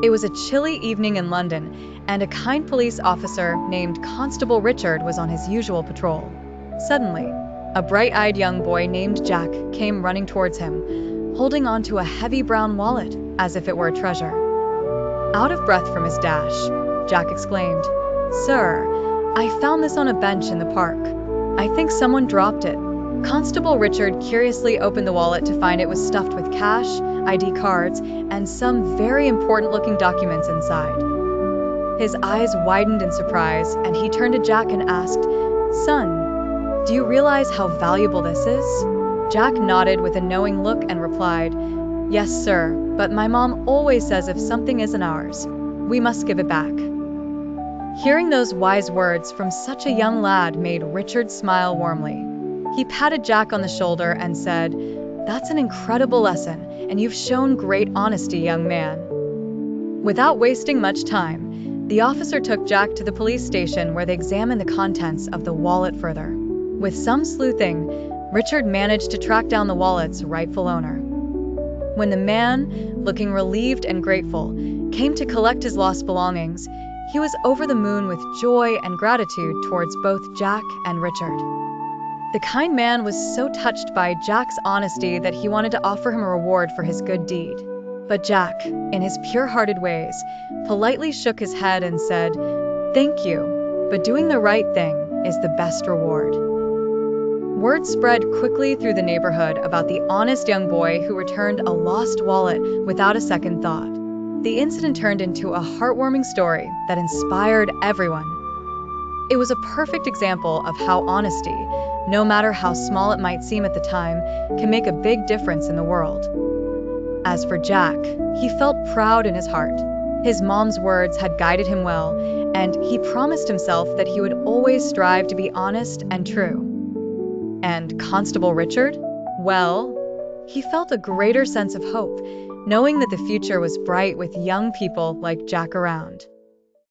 It was a chilly evening in London, and a kind police officer named Constable Richard was on his usual patrol. Suddenly, a bright-eyed young boy named Jack came running towards him, holding onto a heavy brown wallet as if it were a treasure. Out of breath from his dash, Jack exclaimed, "Sir, I found this on a bench in the park. I think someone dropped it." Constable Richard curiously opened the wallet to find it was stuffed with cash, ID cards, and some very important-looking documents inside. His eyes widened in surprise, and he turned to Jack and asked, "Son, do you realize how valuable this is?" Jack nodded with a knowing look and replied, "Yes, sir, but my mom always says if something isn't ours, we must give it back." Hearing those wise words from such a young lad made Richard smile warmly. He patted Jack on the shoulder and said, "That's an incredible lesson, and you've shown great honesty, young man." Without wasting much time, the officer took Jack to the police station where they examined the contents of the wallet further. With some sleuthing, Richard managed to track down the wallet's rightful owner. When the man, looking relieved and grateful, came to collect his lost belongings, he was over the moon with joy and gratitude towards both Jack and Richard. The kind man was so touched by Jack's honesty that he wanted to offer him a reward for his good deed. But Jack, in his pure-hearted ways, politely shook his head and said, "Thank you, but doing the right thing is the best reward." Word spread quickly through the neighborhood about the honest young boy who returned a lost wallet without a second thought. The incident turned into a heartwarming story that inspired everyone. It was a perfect example of how honesty, no matter how small it might seem at the time, can make a big difference in the world. As for Jack, he felt proud in his heart. His mom's words had guided him well, and he promised himself that he would always strive to be honest and true. And Constable Richard? Well, he felt a greater sense of hope, knowing that the future was bright with young people like Jack around.